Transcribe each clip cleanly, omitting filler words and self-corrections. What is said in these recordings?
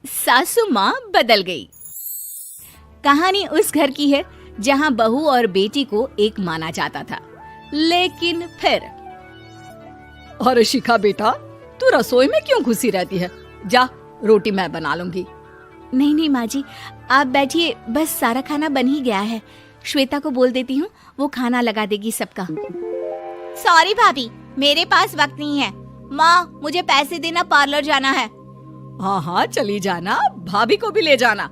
सासू माँ बदल गई। कहानी उस घर की है जहाँ बहू और बेटी को एक माना जाता था, लेकिन फिर अरे शिखा बेटा, तू रसोई में क्यों घुसी रहती है? जा, रोटी मैं बना लूंगी। नहीं नहीं माँ जी, आप बैठिए, बस सारा खाना बन ही गया है। श्वेता को बोल देती हूँ, वो खाना लगा देगी सबका। सॉरी भाभी, मेरे पास वक्त नहीं है। माँ, मुझे पैसे देना, पार्लर जाना है। हाँ हाँ चली जाना, भाभी को भी ले जाना।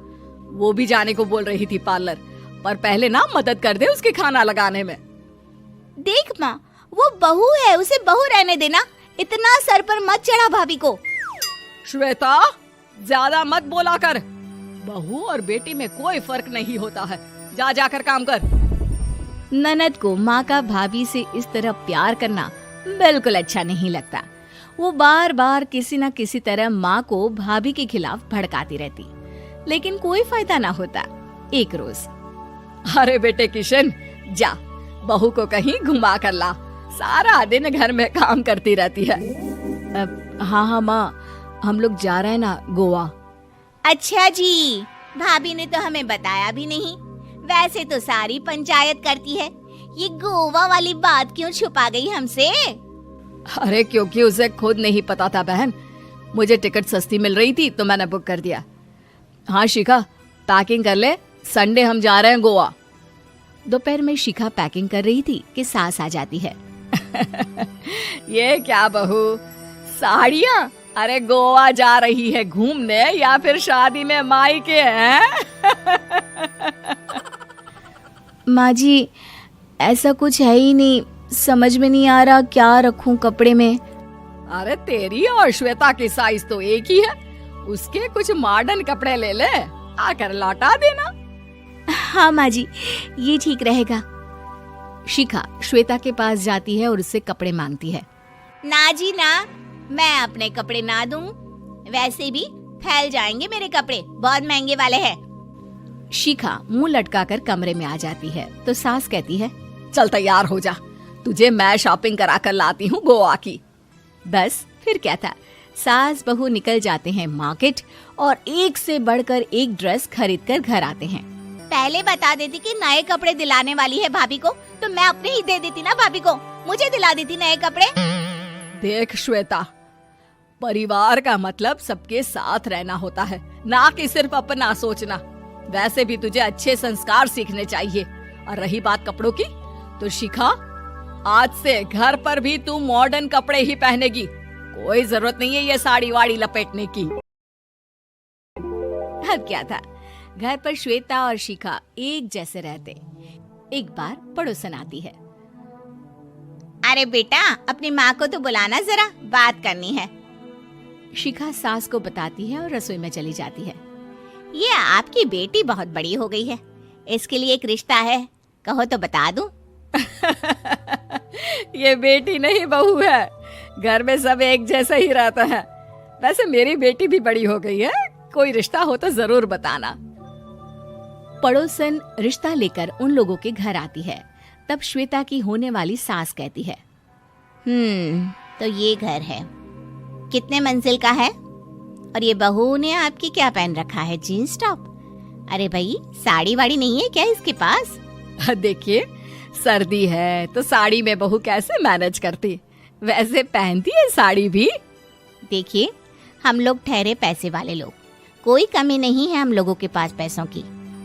वो भी जाने को बोल रही थी पार्लर, पर पहले ना मदद कर दे उसके खाना लगाने में। देख माँ, वो बहू है, उसे बहू रहने देना, इतना सर पर मत चढ़ा भाभी को। श्वेता, ज्यादा मत बोला कर। बहू और बेटी में कोई फर्क नहीं होता है। जा जाकर काम कर। ननद को माँ का भाभी से इस तरह प्यार करना बिल्कुल अच्छा नहीं लगता। वो बार बार किसी न किसी तरह माँ को भाभी के खिलाफ भड़काती रहती, लेकिन कोई फायदा ना होता। एक रोज, अरे बेटे किशन, जा बहू को कहीं घुमा कर ला, सारा दिन घर में काम करती रहती है। हाँ हाँ माँ, हम लोग जा रहे हैं ना गोवा। अच्छा जी, भाभी ने तो हमें बताया भी नहीं। वैसे तो सारी पंचायत करती है, ये गोवा वाली बात क्यों छुपा गई हमसे? अरे क्योंकि उसे खुद नहीं पता था बहन। मुझे टिकट सस्ती मिल रही थी तो मैंने बुक कर दिया। हाँ शिखा, पैकिंग कर ले, संडे हम जा रहे हैं गोवा। दोपहर में शिखा पैकिंग कर रही थी कि सास आ जाती है। ये क्या बहू, साड़ियाँ? अरे गोवा जा रही है घूमने या फिर शादी में मायके हैं? माँ जी, ऐसा कुछ है ही नहीं, समझ में नहीं आ रहा क्या रखूं कपड़े में। अरे तेरी और श्वेता की साइज तो एक ही है, उसके कुछ मॉडर्न कपड़े ले ले, आकर लौटा देना। हाँ माँ जी, ये ठीक रहेगा। शिखा श्वेता के पास जाती है और उससे कपड़े मांगती है। ना जी ना, मैं अपने कपड़े ना दूं, वैसे भी फैल जाएंगे मेरे कपड़े, बहुत महंगे वाले हैं। शिखा मुंह लटकाकर कमरे में आ जाती है तो सास कहती है, चल तैयार हो जा, तुझे मैं शॉपिंग करा कर लाती हूँ गोवा की। बस फिर क्या था, सास बहू निकल जाते हैं मार्केट और एक से बढ़कर एक ड्रेस खरीद कर घर आते हैं। पहले बता देती कि नए कपड़े दिलाने वाली है भाभी को, तो मैं अपने ही दे देती ना भाभी को, मुझे दिला देती नए कपड़े। देख श्वेता, परिवार का मतलब सबके साथ रहना होता है, ना कि सिर्फ अपना सोचना। वैसे भी तुझे अच्छे संस्कार सीखने चाहिए। और रही बात कपड़ों की, तो शिखा, आज से घर पर भी तू मॉडर्न कपड़े ही पहनेगी। कोई जरूरत नहीं है ये साड़ी वाड़ी लपेटने की। अब क्या था, घर पर श्वेता और शिखा एक जैसे रहते। एक बार पड़ोसन आती है। अरे बेटा, अपनी माँ को तो बुलाना जरा, बात करनी है। शिखा सास को बताती है और रसोई में चली जाती है। ये आपकी बेटी बहुत बड़ी हो गई है, इसके लिए एक रिश्ता है, कहो तो बता दूं। ये बेटी नहीं बहू है, घर में सब एक जैसा ही रहता है। वैसे मेरी बेटी भी बड़ी हो गई है, कोई रिश्ता हो तो जरूर बताना। पड़ोसन रिश्ता लेकर उन लोगों के घर आती है। तब श्वेता की होने वाली सास कहती है, तो ये घर है, कितने मंजिल का है? और ये बहू ने आपकी क्या पहन रखा है, जीन्स टॉप? अरे भाई, साड़ी वाड़ी नहीं है क्या इसके पास? देखिए, सर्दी है तो साड़ी में बहू कैसे मैनेज करती, वैसे पहनती है साड़ी भी। देखिए, हम लोग ठहरे पैसे वाले लोग, कोई कमी नहीं है हम लोगों के पास पैसों की,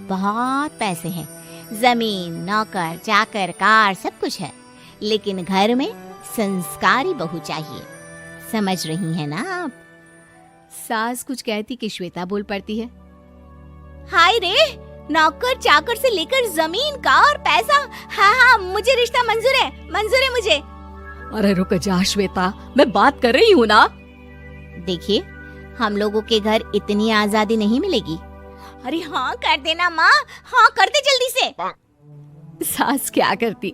बहुत पैसे हैं, जमीन, नौकर चाकर, कार, सब कुछ है, लेकिन घर में संस्कारी बहू चाहिए। समझ रही है ना आप? सास कुछ कहती कि श्वेता बोल पड़ती है, हाय रे, नौकर चाकर से लेकर जमीन, कार, पैसा, हाँ हाँ मुझे रिश्ता मंजूर है, मंजूर है मुझे। अरे रुक जा श्वेता, मैं बात कर रही हूँ ना। देखिए, हम लोगों के घर इतनी आजादी नहीं मिलेगी। अरे हाँ कर देना माँ, हाँ कर दे जल्दी से। सास क्या करती,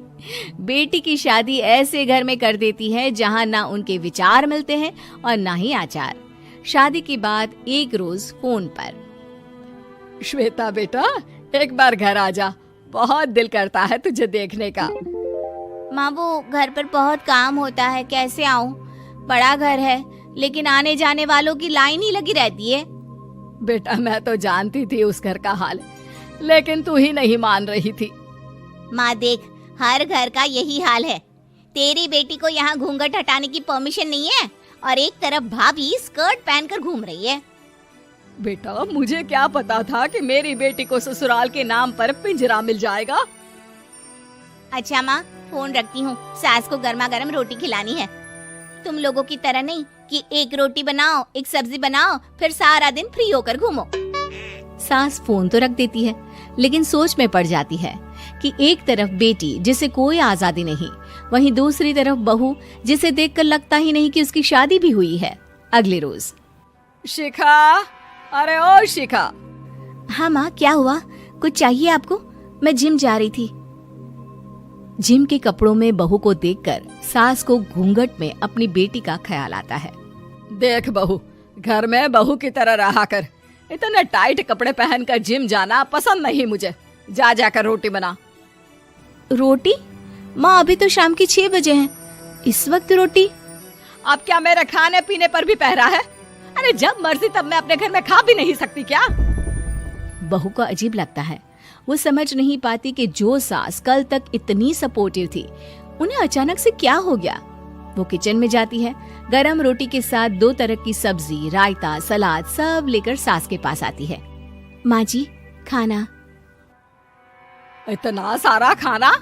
बेटी की शादी ऐसे घर में कर देती है जहाँ ना उनके विचार मिलते हैं और ना ही आचार। शादी के बाद एक रोज फोन पर, श्वेता बेटा, एक बार घर आ जा, बहुत दिल करता है तुझे देखने का। माँ, वो घर पर बहुत काम होता है, कैसे आऊँ? बड़ा घर है, लेकिन आने जाने वालों की लाइन ही लगी रहती है। बेटा मैं तो जानती थी उस घर का हाल, लेकिन तू ही नहीं मान रही थी। माँ देख, हर घर का यही हाल है। तेरी बेटी को यहाँ घूंघट हटाने की परमिशन नहीं है और एक तरफ भाभी स्कर्ट पहनकर घूम रही है। बेटा मुझे क्या पता था कि मेरी बेटी को ससुराल के नाम पर पिंजरा मिल जाएगा। अच्छा माँ, फोन रखती हूँ, सास को गर्मा गर्म रोटी खिलानी है। तुम लोगों की तरह नहीं कि एक रोटी बनाओ, एक सब्जी बनाओ, फिर सारा दिन फ्री होकर घूमो। सास फोन तो रख देती है, लेकिन सोच में पड़ जाती है कि एक तरफ बेटी जिसे कोई आजादी नहीं, वहीं दूसरी तरफ बहू जिसे देखकर लगता ही नहीं कि उसकी शादी भी हुई है। अगले रोज। शिखा, अरे ओ शिखा। हाँ माँ, क्या हुआ? कुछ चाहिए आपको? मैं जिम जा रही थी। जिम के कपड़ों में बहू को देखकर सास को घूंघट में अपनी बेटी का ख्याल आता है। देख बहू, घर में बहू की तरह रहा कर। इतने टाइट कपड़े पहनकर जिम जाना पसंद नहीं मुझे। जा जाकर रोटी बना। रोटी? माँ अभी तो शाम की 6 बजे हैं, इस वक्त रोटी? अब क्या मेरे खाने पीने पर भी पहरा है? अरे जब मर्जी तब मैं अपने घर में खा भी नहीं सकती क्या? बहू को अजीब लगता है। वो समझ नहीं पाती कि जो सास कल तक इतनी सपोर्टिव थी, उन्हें अचानक से क्या हो गया। वो किचन में जाती है, गरम रोटी के साथ 2 तरह की सब्जी, रायता, सलाद सब लेकर सास के पास आती है। माँ जी, खाना। इतना सारा खाना?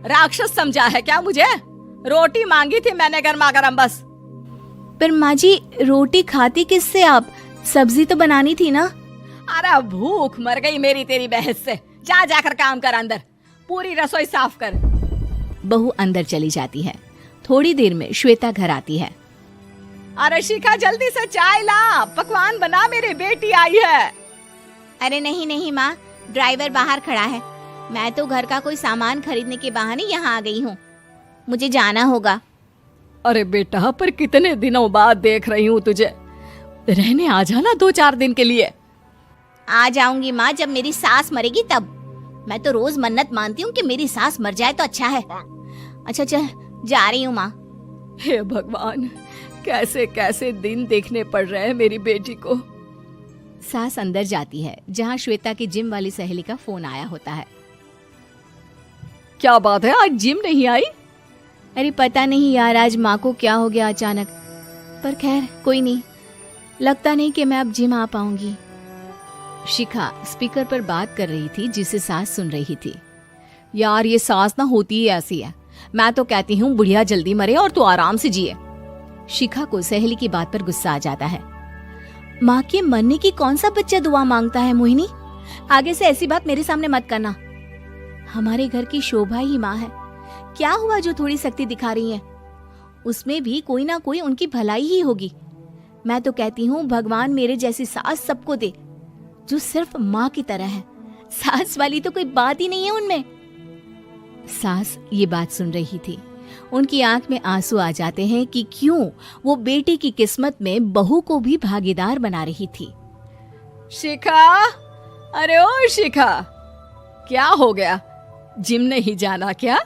राक्षस समझा है क्या मुझे? रोटी मांगी थी मैंने गर्मा गर्म बस। पर माँ जी, रोटी खाती किससे आप? सब्जी तो बनानी थी ना। अरे भूख मर गई मेरी तेरी बहस से। जा जाकर काम कर, अंदर पूरी रसोई साफ कर। बहू अंदर चली जाती है। थोड़ी देर में श्वेता घर आती है। अरे शिखा, जल्दी से चाय ला, पकवान बना, मेरी बेटी आई है। अरे नहीं नहीं माँ, ड्राइवर बाहर खड़ा है। मैं तो घर का कोई सामान खरीदने के बहाने यहाँ आ गई हूँ, मुझे जाना होगा। अरे बेटा, पर कितने दिनों बाद देख रही हूँ तुझे, रहने आ जाना 2-4 दिन के लिए। आ जाऊंगी माँ, जब मेरी सास मरेगी तब। मैं तो रोज मन्नत मानती हूँ कि मेरी सास मर जाए तो अच्छा है। अच्छा चल, जा रही हूँ माँ। हे भगवान, कैसे कैसे दिन देखने पड़ रहे हैं मेरी बेटी को। सास अंदर जाती है, जहाँ श्वेता की जिम वाली सहेली का फोन आया होता है। क्या बात है, आज जिम नहीं आई? अरे पता नहीं यार, आज माँ को क्या हो गया अचानक। पर खैर कोई नहीं, लगता नहीं कि मैं अब जिम आ पाऊंगी। शिखा स्पीकर पर बात कर रही थी, जिसे सास सुन रही थी। यार ये सास ना होती ही ऐसी है। मैं तो कहती हूँ बुढ़िया जल्दी मरे और तू आराम से जिए। शिखा को सहेली की बात पर गुस्सा आ जाता है। माँ के मरने की कौन सा बच्चा दुआ मांगता है मोहिनी? आगे से ऐसी बात मेरे सामने मत करना। हमारे घर की शोभा ही माँ है। क्या हुआ जो थोड़ी सख्ती दिखा रही है? उसमें भी कोई ना कोई उनकी भलाई ही होगी। मैं तो कहती हूँ भगवान मेरे जैसी सास सबको दे, जो सिर्फ माँ की तरह है। सास वाली तो कोई बात ही नहीं है उनमें। सास ये बात सुन रही थी। उनकी आंख में आंसू आ जाते हैं कि क्यों वो बेटे की किस्मत में बहू को भी भागीदार बना रही थी। शिखा, अरे ओ शिखा, क्या हो गया? जिम नहीं जाना क्या?